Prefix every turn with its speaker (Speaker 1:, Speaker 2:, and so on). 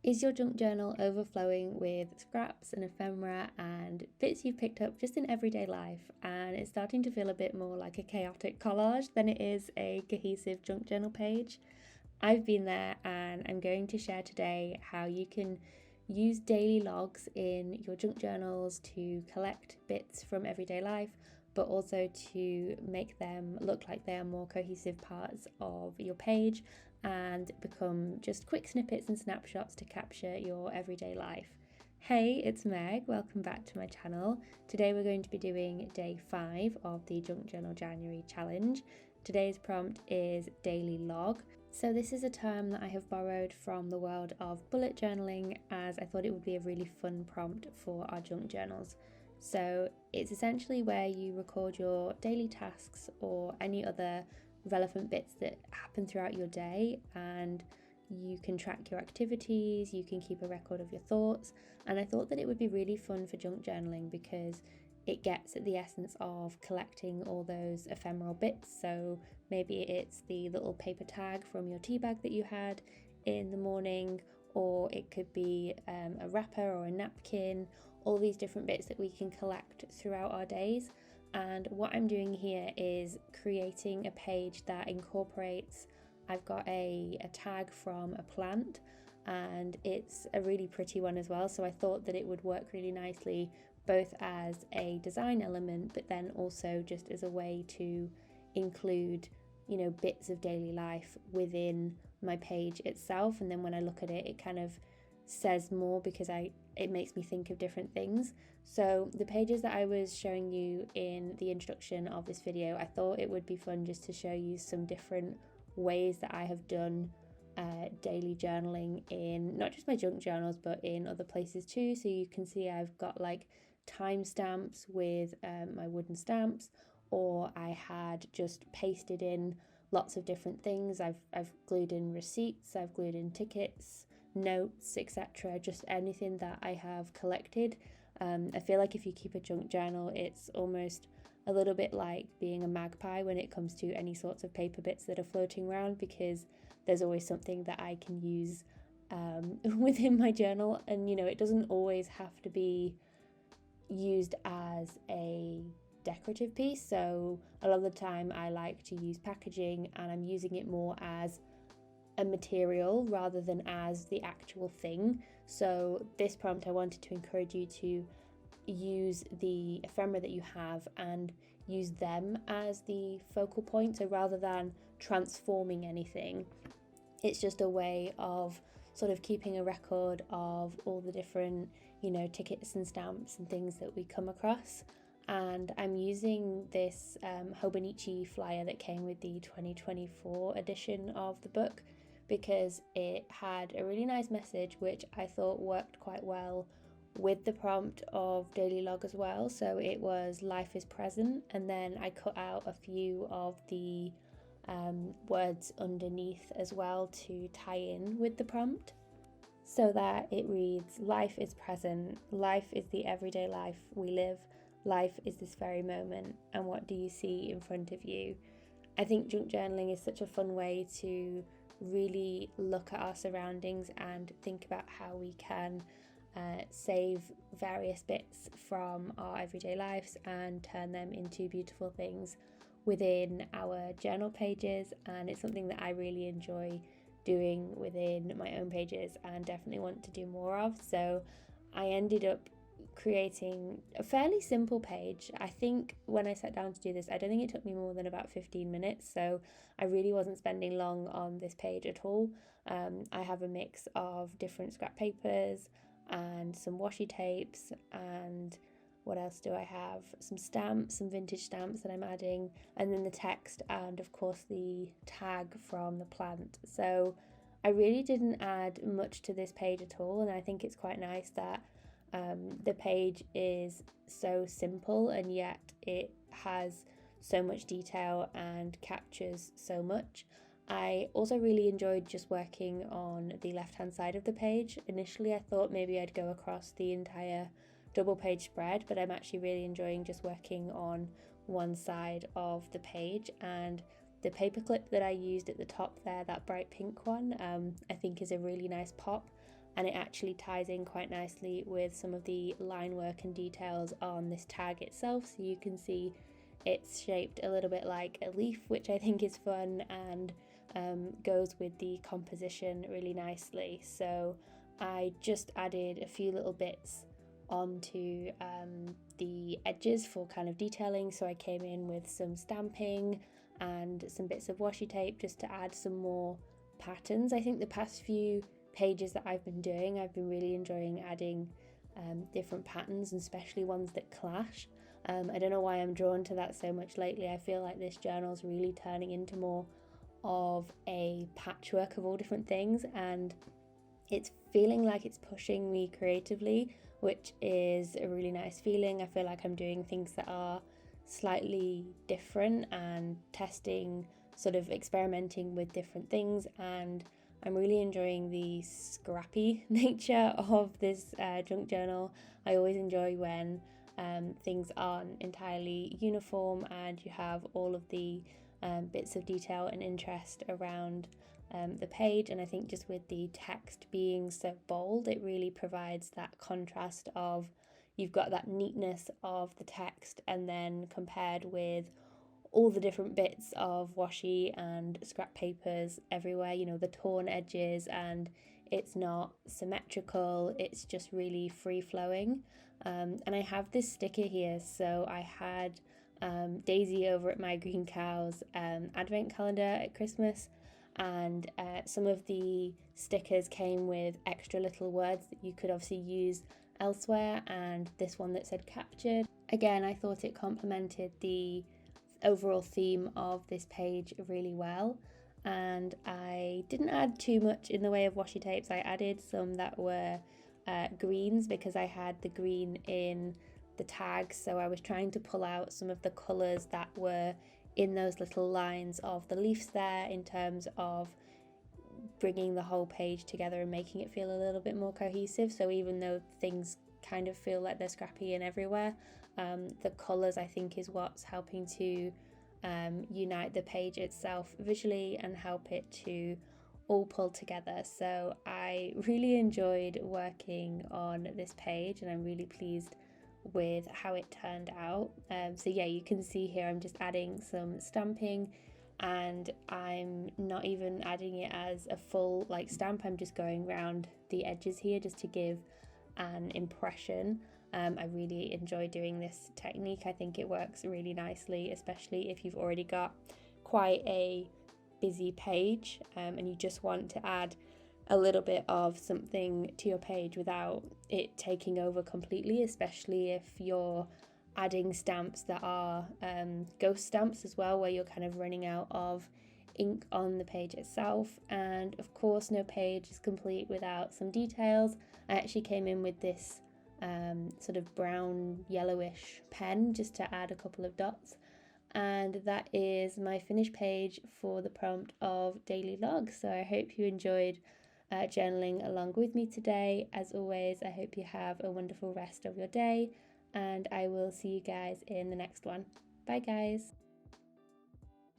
Speaker 1: Is your junk journal overflowing with scraps and ephemera and bits you've picked up just in everyday life, and it's starting to feel a bit more like a chaotic collage than it is a cohesive junk journal page? I've been there, and I'm going to share today how you can use daily logs in your junk journals to collect bits from everyday life, but also to make them look like they are more cohesive parts of your page and become just quick snippets and snapshots to capture your everyday life. Hey, it's Meg, welcome back to my channel. Today we're going to be doing day 5 of the Junk Journal January challenge. Today's prompt is daily log. So this is a term that I have borrowed from the world of bullet journaling, as I thought it would be a really fun prompt for our junk journals. So it's essentially where you record your daily tasks or any other relevant bits that happen throughout your day, and you can track your activities, you can keep a record of your thoughts. And I thought that it would be really fun for junk journaling because it gets at the essence of collecting all those ephemeral bits. So maybe it's the little paper tag from your tea bag that you had in the morning, or it could be a wrapper or a napkin, all these different bits that we can collect throughout our days. And what I'm doing here is creating a page that incorporates, I've got a tag from a plant, and it's a really pretty one as well. So I thought that it would work really nicely both as a design element, but then also just as a way to include, bits of daily life within my page itself. And then when I look at it, it kind of says more because it makes me think of different things. So the pages that I was showing you in the introduction of this video, I thought it would be fun just to show you some different ways that I have done daily journaling in not just my junk journals but in other places too. So you can see I've got like timestamps with my wooden stamps, or I had just pasted in lots of different things. I've glued in receipts, I've glued in tickets, notes, etc. Just anything that I have collected. I feel like if you keep a junk journal, it's almost a little bit like being a magpie when it comes to any sorts of paper bits that are floating around, because there's always something that I can use within my journal. And it doesn't always have to be used as a decorative piece. So a lot of the time I like to use packaging, and I'm using it more as a material rather than as the actual thing. So this prompt, I wanted to encourage you to use the ephemera that you have and use them as the focal point. So rather than transforming anything, it's just a way of sort of keeping a record of all the different, tickets and stamps and things that we come across. And I'm using this Hobonichi flyer that came with the 2024 edition of the book because it had a really nice message, which I thought worked quite well with the prompt of daily log as well. So it was life is present, and then I cut out a few of the words underneath as well to tie in with the prompt, so that it reads: life is present, life is the everyday life we live, life is this very moment, and what do you see in front of you? I think junk journaling is such a fun way to really look at our surroundings and think about how we can save various bits from our everyday lives and turn them into beautiful things within our journal pages. And it's something that I really enjoy doing within my own pages and definitely want to do more of. So I ended up creating a fairly simple page. I think when I sat down to do this, I don't think it took me more than about 15 minutes. So I really wasn't spending long on this page at all. I have a mix of different scrap papers and some washi tapes, and what else do I have? Some stamps, some vintage stamps that I'm adding, and then the text, and of course the tag from the plant. So I really didn't add much to this page at all, and I think it's quite nice that the page is so simple and yet it has so much detail and captures so much. I also really enjoyed just working on the left hand side of the page. Initially I thought maybe I'd go across the entire double page spread, but I'm actually really enjoying just working on one side of the page. And the paperclip that I used at the top there, that bright pink one, I think is a really nice pop. and it actually ties in quite nicely with some of the line work and details on this tag itself. So you can see it's shaped a little bit like a leaf, which I think is fun and goes with the composition really nicely. So I just added a few little bits onto the edges for kind of detailing. So I came in with some stamping and some bits of washi tape just to add some more patterns. I think the past few pages that I've been doing, I've been really enjoying adding different patterns, and especially ones that clash. I don't know why I'm drawn to that so much lately. I feel like this journal's really turning into more of a patchwork of all different things, and it's feeling like it's pushing me creatively, which is a really nice feeling. I feel like I'm doing things that are slightly different and testing, sort of experimenting with different things, and I'm really enjoying the scrappy nature of this junk journal. I always enjoy when things aren't entirely uniform and you have all of the bits of detail and interest around the page, and I think just with the text being so bold, it really provides that contrast of you've got that neatness of the text and then compared with all the different bits of washi and scrap papers everywhere, you know, the torn edges, and it's not symmetrical, it's just really free flowing. And I have this sticker here, so I had Daisy over at My Green Cow's advent calendar at Christmas, and some of the stickers came with extra little words that you could obviously use elsewhere, and this one that said captured. Again, I thought it complemented the overall theme of this page really well, and I didn't add too much in the way of washi tapes. I added some that were greens because I had the green in the tags, so I was trying to pull out some of the colours that were in those little lines of the leaves there, in terms of bringing the whole page together and making it feel a little bit more cohesive. So even though things kind of feel like they're scrappy and everywhere, the colours I think is what's helping to unite the page itself visually and help it to all pull together. So I really enjoyed working on this page, and I'm really pleased with how it turned out. So yeah, you can see here I'm just adding some stamping, and I'm not even adding it as a full like stamp. I'm just going around the edges here just to give an impression. I really enjoy doing this technique. I think it works really nicely, especially if you've already got quite a busy page and you just want to add a little bit of something to your page without it taking over completely, especially if you're adding stamps that are ghost stamps as well, where you're kind of running out of ink on the page itself. And of course, no page is complete without some details. I actually came in with this sort of brown yellowish pen just to add a couple of dots, and that is my finished page for the prompt of daily log. So I hope you enjoyed journaling along with me today. As always, I hope you have a wonderful rest of your day, and I will see you guys in the next one. Bye guys.